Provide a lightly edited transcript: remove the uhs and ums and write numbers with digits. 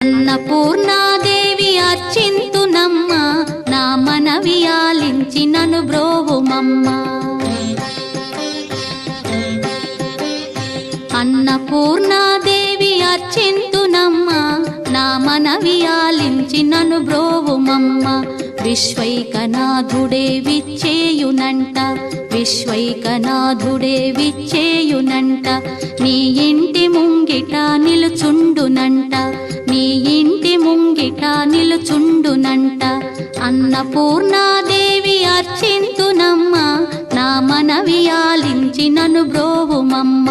అన్నపూర్ణాదేవి అర్చింతునమ్మ, నా మనవి ఆలించి నను బ్రోవుమమ్మ. అన్నపూర్ణాదేవి అర్చింతునమ్మ, నా మనవి ఆలించి నను బ్రోవుమమ్మ. విశ్వైకనాథుడే విచ్చేయునంట, విశ్వైకనాథుడే విచ్చేయునంట. నీ ఇంటి ముంగిట నిలుచుండునంట, నీ ఇంటి ముంగిట నిలుచుండునంట. అన్నపూర్ణాదేవి అర్చింతునమ్మ, నా మనవి ఆలించి నను బ్రోవుమమ్మ.